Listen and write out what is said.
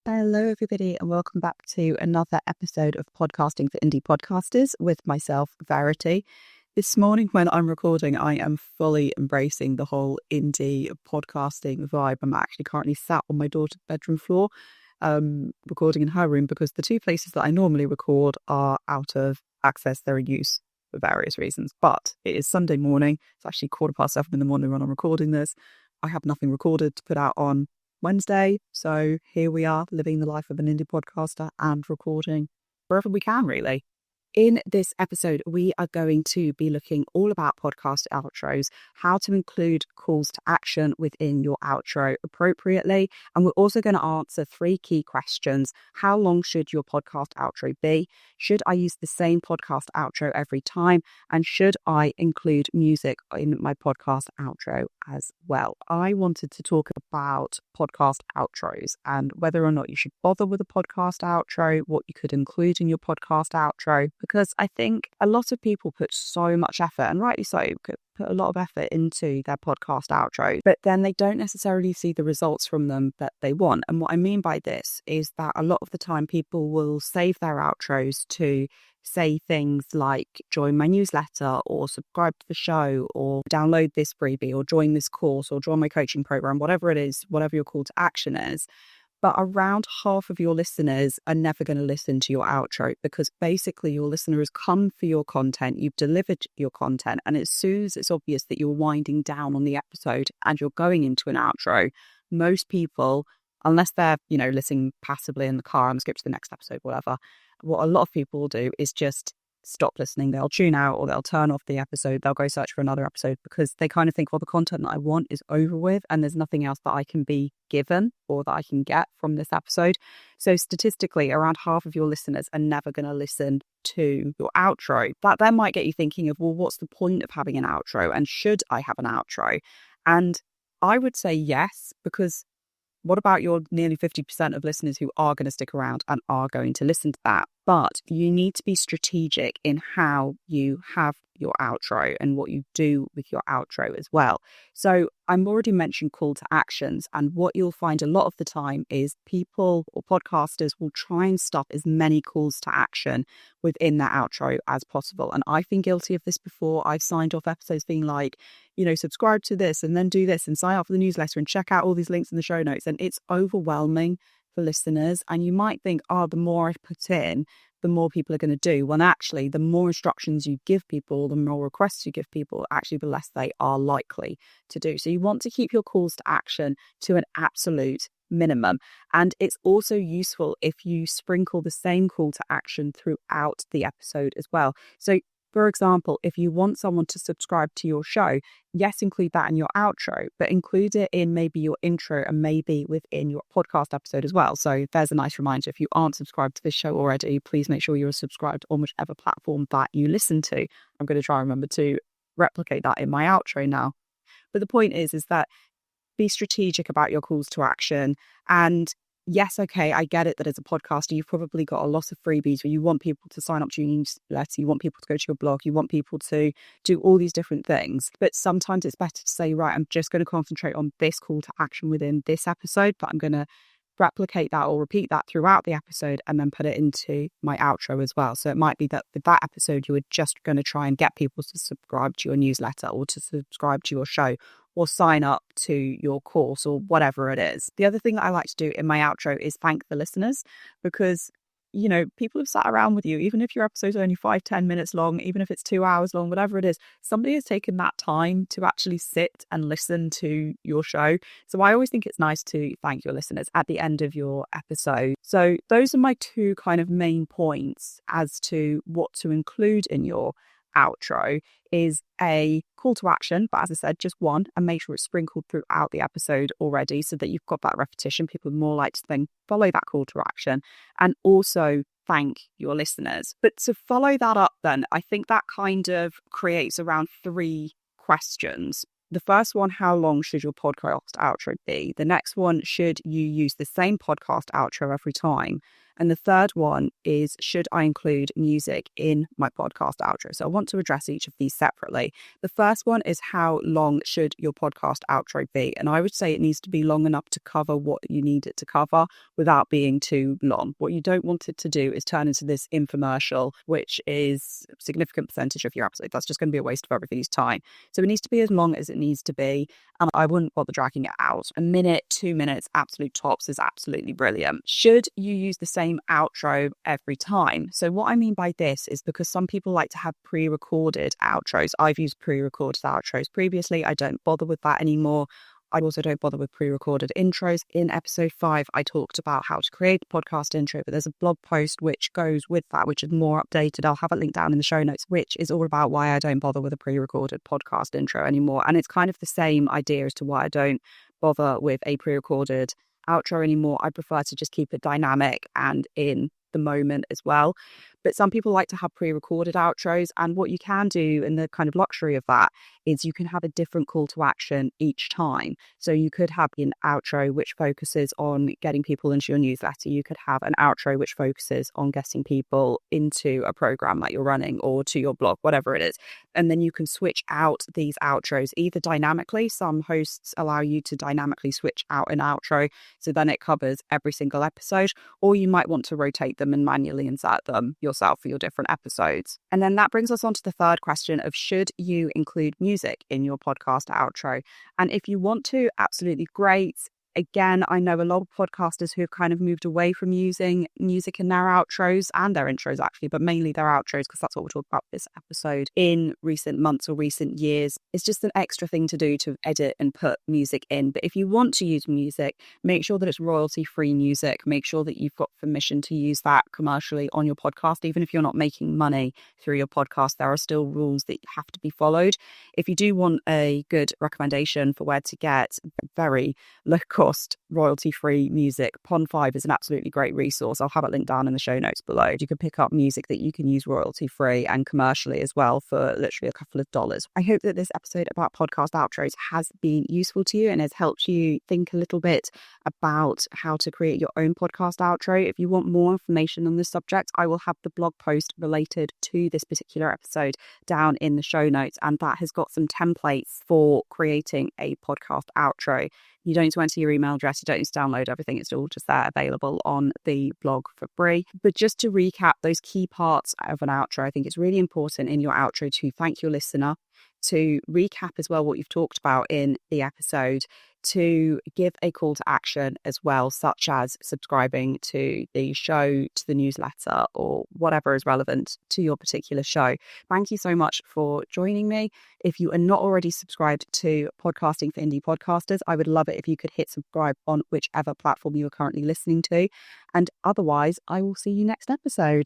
Hello, everybody, and welcome back to another episode of Podcasting for Indie Podcasters with myself, Verity. This morning, when I'm recording, I am fully embracing the whole indie podcasting vibe. I'm actually currently sat on my daughter's bedroom floor, recording in her room because the two places that I normally record are out of access. They're in use for various reasons. But it is Sunday morning. It's actually 7:15 in the morning when I'm recording this. I have nothing recorded to put out on Wednesday. So here we are, living the life of an indie podcaster and recording wherever we can, really. In this episode, we are going to be looking all about podcast outros, how to include calls to action within your outro appropriately. And we're also going to answer 3 key questions. How long should your podcast outro be? Should I use the same podcast outro every time? And should I include music in my podcast outro as well? I wanted to talk about podcast outros and whether or not you should bother with a podcast outro, what you could include in your podcast outro, because I think a lot of people put so much effort, and rightly so, put a lot of effort into their podcast outro, but then they don't necessarily see the results from them that they want. And what I mean by this is that a lot of the time people will save their outros to say things like join my newsletter or subscribe to the show or download this freebie or join this course or join my coaching program, whatever it is, whatever your call to action is. But around half of your listeners are never going to listen to your outro because basically your listener has come for your content, you've delivered your content, and as soon as it's obvious that you're winding down on the episode and you're going into an outro, most people, unless they're, listening passively in the car and skip to the next episode, whatever, what a lot of people will do is just stop listening. They'll tune out or they'll turn off the episode. They'll go search for another episode because they kind of think, well, the content that I want is over with and there's nothing else that I can be given or that I can get from this episode. So statistically, around half of your listeners are never going to listen to your outro. That then might get you thinking of, well, what's the point of having an outro and should I have an outro? And I would say yes, because what about your nearly 50% of listeners who are going to stick around and are going to listen to that? But you need to be strategic in how you have your outro and what you do with your outro as well. So I'm already mentioned call to actions, and what you'll find a lot of the time is people or podcasters will try and stuff as many calls to action within their outro as possible. And I've been guilty of this before. I've signed off episodes being like, subscribe to this and then do this and sign up for the newsletter and check out all these links in the show notes. And it's overwhelming for listeners. And you might think, the more I put in, the more people are going to do. When actually, the more instructions you give people, the more requests you give people, actually, the less they are likely to do. So you want to keep your calls to action to an absolute minimum. And it's also useful if you sprinkle the same call to action throughout the episode as well. So for example, if you want someone to subscribe to your show, yes, include that in your outro, but include it in maybe your intro and maybe within your podcast episode as well. So there's a nice reminder. If you aren't subscribed to this show already, please make sure you're subscribed on whichever platform that you listen to. I'm going to try and remember to replicate that in my outro now. But the point is that be strategic about your calls to action. And yes, okay, I get it that as a podcaster, you've probably got a lot of freebies where you want people to sign up to your newsletter, you want people to go to your blog, you want people to do all these different things. But sometimes it's better to say, right, I'm just going to concentrate on this call to action within this episode, but I'm going to replicate that or repeat that throughout the episode and then put it into my outro as well. So it might be that with that episode, you were just going to try and get people to subscribe to your newsletter or to subscribe to your show or sign up to your course or whatever it is. The other thing that I like to do in my outro is thank the listeners because, people have sat around with you, even if your episode's only 5-10 minutes long, even if it's 2 hours long, whatever it is, somebody has taken that time to actually sit and listen to your show. So I always think it's nice to thank your listeners at the end of your episode. So those are my 2 kind of main points as to what to include in your outro is a call to action, but as I said, just one, and make sure it's sprinkled throughout the episode already so that you've got that repetition. People are more likely to then follow that call to action and also thank your listeners. But to follow that up then, I think that kind of creates around 3 questions. The first one, how long should your podcast outro be? The next one, should you use the same podcast outro every time? And the third one is, should I include music in my podcast outro? So I want to address each of these separately. The first one is, how long should your podcast outro be? And I would say it needs to be long enough to cover what you need it to cover without being too long. What you don't want it to do is turn into this infomercial, which is a significant percentage of your episode. That's just going to be a waste of everybody's time. So it needs to be as long as it needs to be. And I wouldn't bother dragging it out. A minute, 2 minutes, absolute tops is absolutely brilliant. Should you use the same outro every time? So what I mean by this is, because some people like to have pre-recorded outros. I've used pre-recorded outros previously. I don't bother with that anymore. I also don't bother with pre-recorded intros. In episode 5, I talked about how to create a podcast intro, but there's a blog post which goes with that, which is more updated. I'll have it linked down in the show notes, which is all about why I don't bother with a pre-recorded podcast intro anymore. And it's kind of the same idea as to why I don't bother with a pre-recorded outro anymore. I prefer to just keep it dynamic and in the moment as well. But some people like to have pre-recorded outros, and what you can do, and the kind of luxury of that, is you can have a different call to action each time. So you could have an outro which focuses on getting people into your newsletter. You could have an outro which focuses on getting people into a program that you're running or to your blog, whatever it is. And then you can switch out these outros either dynamically. Some hosts allow you to dynamically switch out an outro, so then it covers every single episode, or you might want to rotate them and manually insert them yourself for your different episodes. And then that brings us on to the third question of, should you include music in your podcast outro? And if you want to, absolutely great. Again, I know a lot of podcasters who have kind of moved away from using music in their outros and their intros, actually, but mainly their outros, because that's what we're talking about this episode, in recent months or recent years. It's just an extra thing to do to edit and put music in. But if you want to use music, make sure that it's royalty-free music. Make sure that you've got permission to use that commercially on your podcast. Even if you're not making money through your podcast, there are still rules that have to be followed. If you do want a good recommendation for where to get very low-cost royalty-free music, Pond5 is an absolutely great resource. I'll have it linked down in the show notes below. You can pick up music that you can use royalty-free and commercially as well for literally a couple of dollars. I hope that this episode about podcast outros has been useful to you and has helped you think a little bit about how to create your own podcast outro. If you want more information on this subject, I will have the blog post related to this particular episode down in the show notes, and that has got some templates for creating a podcast outro. You don't need to enter your email address. You don't need to download everything. It's all just there available on the blog for free. But just to recap those key parts of an outro, I think it's really important in your outro to thank your listener, to recap as well what you've talked about in the episode, to give a call to action as well, such as subscribing to the show, to the newsletter, or whatever is relevant to your particular show. Thank you so much for joining me. If you are not already subscribed to Podcasting for Indie Podcasters, I would love it if you could hit subscribe on whichever platform you are currently listening to. And otherwise, I will see you next episode.